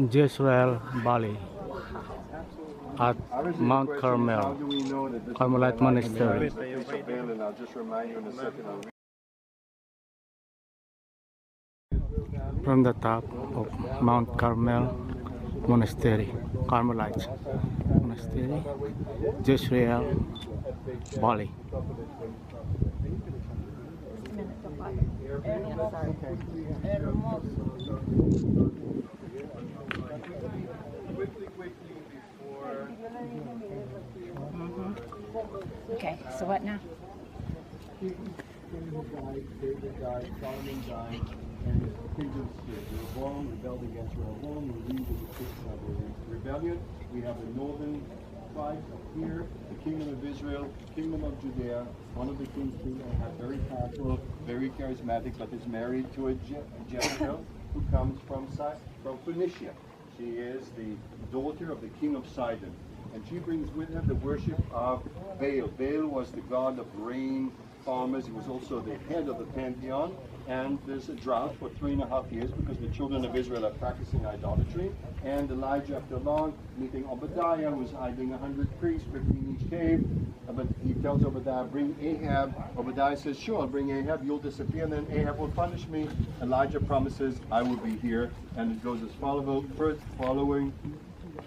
Jezreel Valley at Mount Carmel, Carmelite Monastery. From the top of Mount Carmel Monastery, Carmelite Monastery, Jezreel Valley. Okay, so what now? David died, Solomon died, and the kingdom split. Rehoboam rebelled against Rehoboam, who lead the decision of the rebellion. We have the northern tribes up here, the kingdom of Israel, kingdom of Judea. One of the kings who had very powerful, very charismatic, but is married to a Jezebel who comes from Phoenicia. She is the daughter of the king of Sidon, and she brings with her the worship of Baal. Baal was the god of rain, farmers. He was also the head of the pantheon, and there's a drought for 3.5 years because the children of Israel are practicing idolatry. And Elijah, after long, meeting Obadiah, who's hiding 100 priests, 50 in each cave, but he tells Obadiah, bring Ahab. Obadiah says, sure, I'll bring Ahab, you'll disappear, and then Ahab will punish me. Elijah promises, I will be here, and it goes as follows, following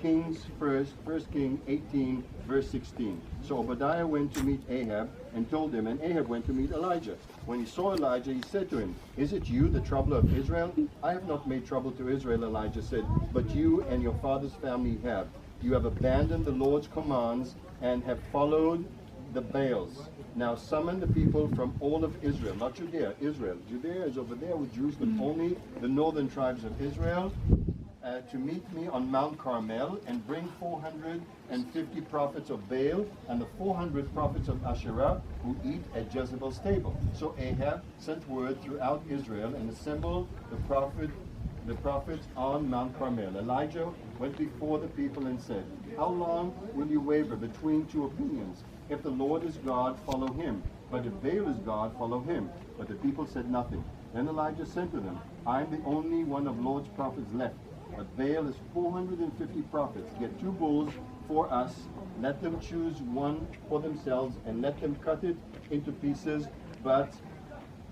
Kings First King 18, verse 16. So Obadiah went to meet Ahab and told him, and Ahab went to meet Elijah. When he saw Elijah, he said to him, is it you, the troubler of Israel? I have not made trouble to Israel, Elijah said, but you and your father's family have. You have abandoned the Lord's commands and have followed the Baals. Now summon the people from all of Israel, not Judea, Israel. Judea is over there with Jerusalem, only the northern tribes of Israel, to meet me on Mount Carmel, and bring 450 prophets of Baal and the 400 prophets of Asherah who eat at Jezebel's table. So Ahab sent word throughout Israel and assembled the prophets on Mount Carmel. Elijah went before the people and said, how long will you waver between two opinions? If the Lord is God, follow him. But if Baal is God, follow him. But the people said nothing. Then Elijah said to them, I am the only one of Lord's prophets left. But Baal is 450 prophets. Get 2 bulls for us. Let them choose one for themselves, and let them cut it into pieces, but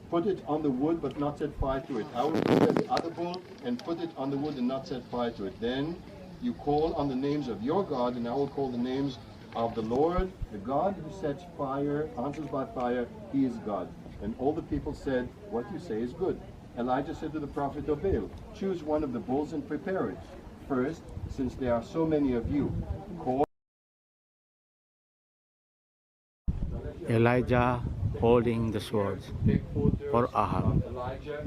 put it on the wood, but not set fire to it. I will prepare the other bull and put it on the wood and not set fire to it. Then you call on the names of your God, and I will call the names of the Lord. The God who sets fire, answers by fire, he is God. And all the people said, what you say is good. Elijah said to the prophet of Baal, choose one of the bulls and prepare it. First, since there are so many of you, call. Elijah holding the sword for Ahab. Elijah,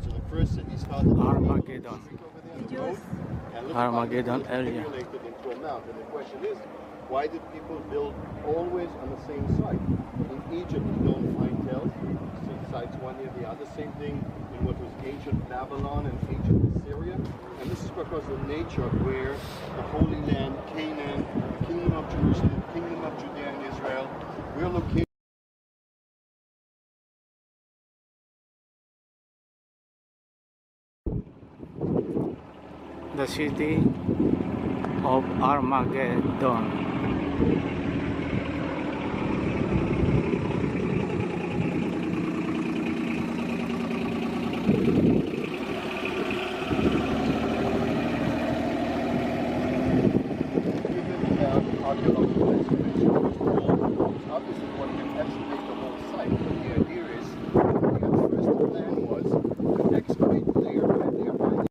so the first city started Armageddon. Armageddon area. into a mount. And the question is, why did people build always on the same site? In Egypt, you don't find tells, sites one near the other. Same thing in what was ancient Babylon and ancient Assyria. And this is because of the nature of where the Holy Land, Canaan, the kingdom of Jerusalem, the kingdom of Judea and Israel, we're located. The city of Armageddon. Archaeological excavation, obviously one can excavate the whole site, but the idea is the first plan was to excavate layer by layer by layer.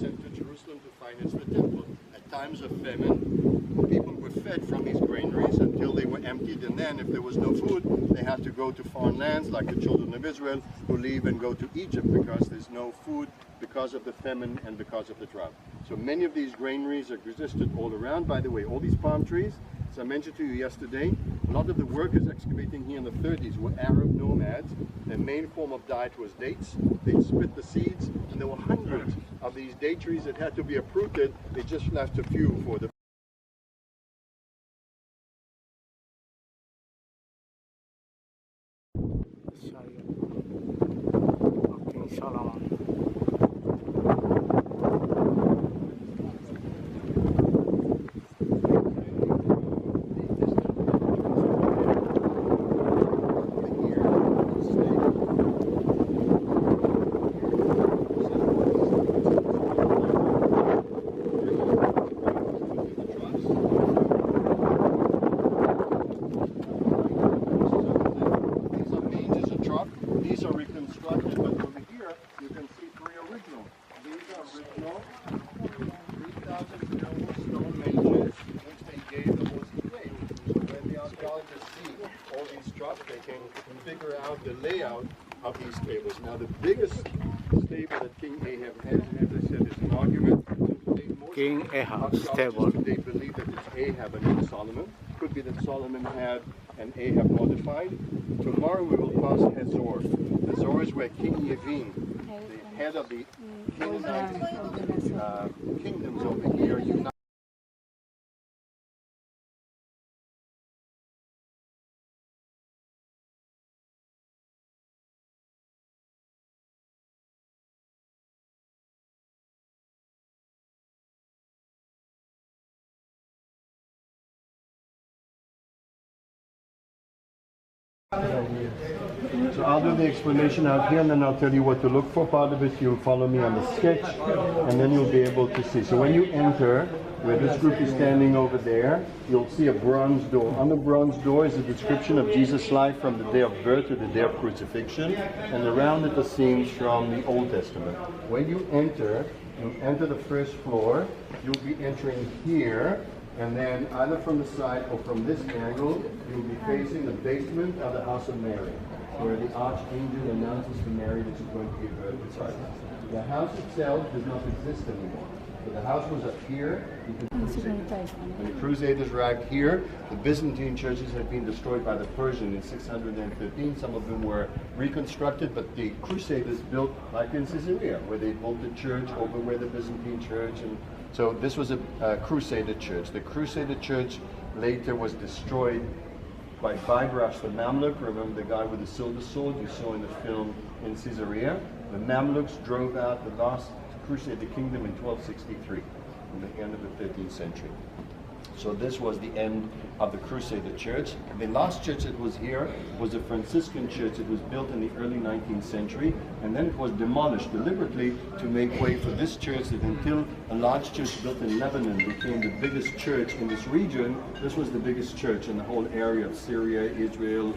sent to Jerusalem to finance the temple. At times of famine, people were fed from these granaries until they were emptied, and then if there was no food, they had to go to foreign lands like the children of Israel, who leave and go to Egypt because there's no food because of the famine and because of the drought. So many of these granaries existed all around. By the way, all these palm trees, as I mentioned to you yesterday, a lot of the workers excavating here in the 30s were Arab nomads. Their main form of diet was dates. They'd split the seeds, and there were hundreds of these date trees that had to be uprooted. They just left a few for the King Solomon. These are reconstructed, but over here you can see three original. These are original 3,000 stone benches which they gave the horses weight. So when the archaeologists see all these troughs, they can figure out the layout of these tables. Now the biggest stable that King Ahab has, and as I said, is an argument. King Ahab's table. They believe that it's Ahab and not Solomon. Could be that Solomon had and Ahab modified. Tomorrow we will pass Hazor. Hazor is where King Yavin, the head of the Canaanite kingdoms over here, united. So I'll do the explanation out here and then I'll tell you what to look for. Part of it you'll follow me on the sketch and then you'll be able to see. So when you enter, where this group is standing over there, you'll see a bronze door. On the bronze door is a description of Jesus' life from the day of birth to the day of crucifixion, and around it are scenes from the Old Testament. When you enter the first floor, you'll be entering here, and then either from the side or from this angle, you'll be facing the basement of the house of Mary, where the archangel announces to Mary that she's going to give birth to Christ. The house itself does not exist anymore. So the house was up here. When the Crusaders arrived here, the Byzantine churches had been destroyed by the Persian in 615. Some of them were reconstructed, but the Crusaders built, like in Caesarea, where they built the church over where the Byzantine church, and so this was a Crusader church. The Crusader church later was destroyed by Baybrash the Mamluk. Remember the guy with the silver sword you saw in the film in Caesarea? The Mamluks drove out the last Crusader kingdom in 1263, in the end of the 13th century. So this was the end of the Crusader church. The last church that was here was a Franciscan church that was built in the early 19th century, and then it was demolished deliberately to make way for this church that until a large church built in Lebanon became the biggest church in this region. This was the biggest church in the whole area of Syria, Israel,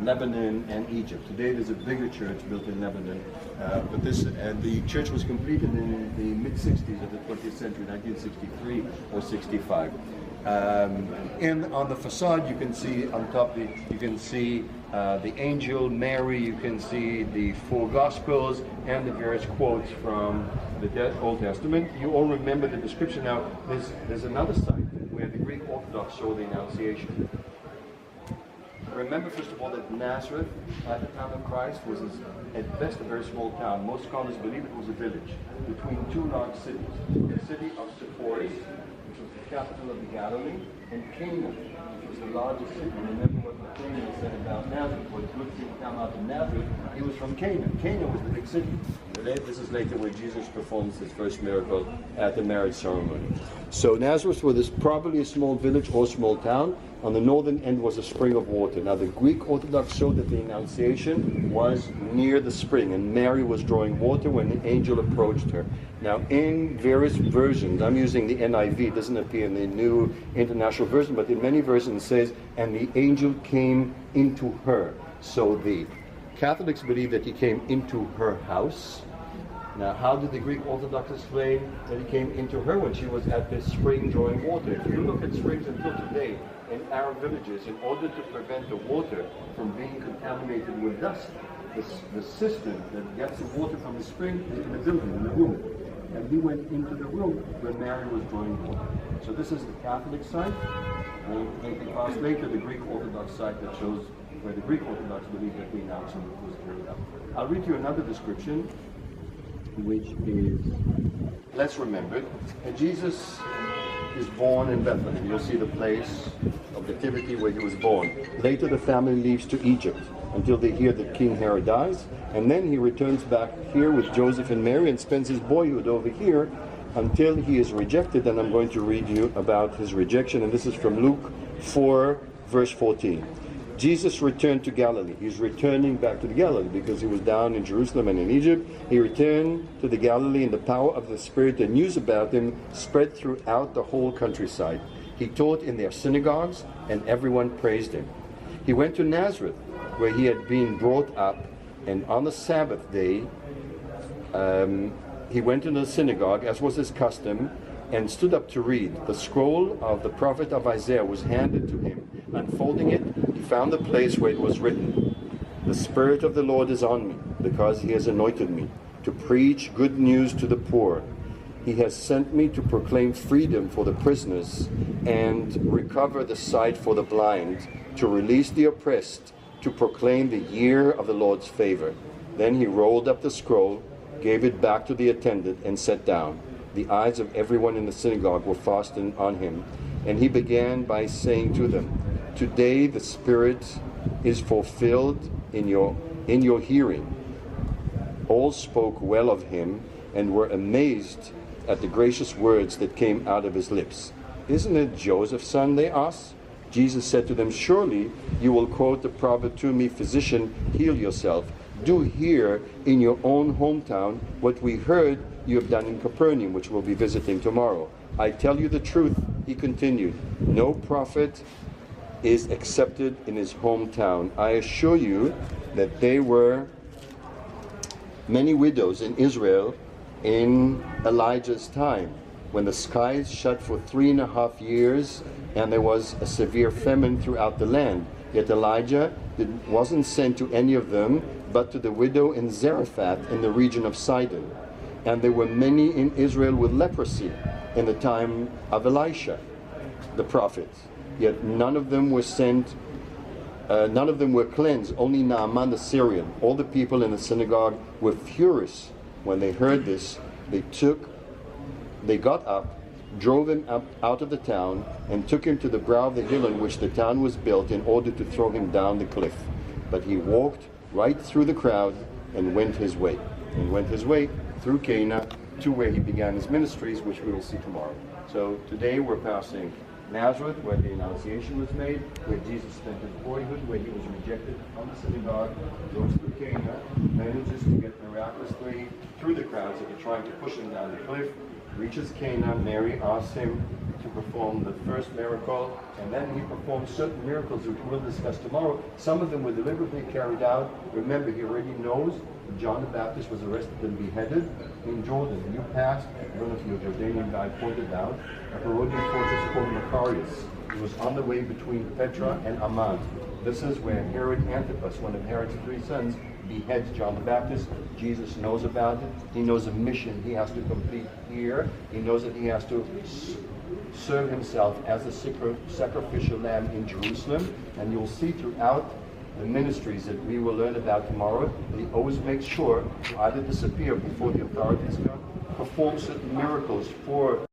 Lebanon and Egypt. Today there's a bigger church built in Lebanon, but the church was completed in the mid-60s of the 20th century, 1963 or 65. On the facade you can see on top, you can see the angel Mary, you can see the four Gospels and the various quotes from the Old Testament. You all remember the description. Now there's another site where the Greek Orthodox saw the Annunciation. Remember, first of all, that Nazareth, at the time of Christ, was at best a very small town. Most scholars believe it was a village between two large cities. The city of Sepphoris, which was the capital of the Galilee, and Canaan, which was the largest city. Remember what the Canaan said about Nazareth. When good people come out of Nazareth, he was from Canaan. Canaan was the big city. This is later where Jesus performs his first miracle at the marriage ceremony. So Nazareth was probably a small village or small town. On the northern end was a spring of water. Now the Greek Orthodox showed that the Annunciation was near the spring, and Mary was drawing water when the angel approached her. Now in various versions, I'm using the NIV, it doesn't appear in the New International Version, but in many versions it says, and the angel came into her. So the Catholics believe that he came into her house. Now, how did the Greek Orthodox explain that he came into her when she was at this spring drawing water? If you look at springs until today in Arab villages, in order to prevent the water from being contaminated with dust, the cistern that gets the water from the spring is in the building, in the room. And he went into the room where Mary was drawing water. So this is the Catholic site. We'll take a class later, the Greek Orthodox site that shows where the Greek Orthodox believe that the announcement was carried out. I'll read you another description, which is less remembered. And Jesus is born in Bethlehem. You'll see the place of nativity where he was born. Later the family leaves to Egypt until they hear that King Herod dies, and then he returns back here with Joseph and Mary and spends his boyhood over here until he is rejected. And I'm going to read you about his rejection, and this is from Luke 4 verse 14. Jesus returned to Galilee. He's returning back to the Galilee because he was down in Jerusalem and in Egypt. He returned to the Galilee in the power of the Spirit. The news about him spread throughout the whole countryside. He taught in their synagogues, and everyone praised him. He went to Nazareth, where he had been brought up, and on the Sabbath day, he went into the synagogue, as was his custom, and stood up to read. The scroll of the prophet of Isaiah was handed to him. Unfolding it, he found the place where it was written, "The Spirit of the Lord is on me, because he has anointed me to preach good news to the poor. He has sent me to proclaim freedom for the prisoners and recover the sight for the blind, to release the oppressed, to proclaim the year of the Lord's favor." Then he rolled up the scroll, gave it back to the attendant, and sat down. The eyes of everyone in the synagogue were fastened on him, and he began by saying to them, "Today the Spirit is fulfilled in your hearing." All spoke well of him and were amazed at the gracious words that came out of his lips. "Isn't it Joseph's son?" they asked. Jesus said to them, "Surely you will quote the proverb to me, 'Physician, heal yourself.' Do here in your own hometown what we heard you have done in Capernaum," which we'll be visiting tomorrow. "I tell you the truth," he continued, "no prophet is accepted in his hometown. I assure you that there were many widows in Israel in Elijah's time, when the skies shut for 3.5 years and there was a severe famine throughout the land. Yet Elijah wasn't sent to any of them, but to the widow in Zarephath in the region of Sidon. And there were many in Israel with leprosy in the time of Elisha, the prophet. Yet none of them were cleansed, only Naaman the Syrian. All the people in the synagogue were furious when they heard this. They got up, drove him out of the town, and took him to the brow of the hill on which the town was built, in order to throw him down the cliff. But he walked right through the crowd and went his way through Cana to where he began his ministries, which we will see tomorrow. So today we're passing Nazareth, where the Annunciation was made, where Jesus spent his boyhood, where he was rejected from the synagogue, goes through Cana, manages to get miraculously through the crowds that are trying to push him down the cliff, reaches Cana. Mary asks him to perform the first miracle, and then he performs certain miracles which we'll discuss tomorrow. Some of them were deliberately carried out. Remember, he already knows John the Baptist was arrested and beheaded in Jordan. You passed, I don't know if your Jordanian guy pointed out, a Herodian fortress called Macarius. It was on the way between Petra and Amman. This is where Herod Antipas, one of Herod's 3 sons, beheads John the Baptist. Jesus knows about it. He knows a mission he has to complete here. He knows that he has to serve himself as a sacrificial lamb in Jerusalem. And you'll see throughout the ministries that we will learn about tomorrow, he always makes sure to either disappear before the authorities come, perform certain miracles for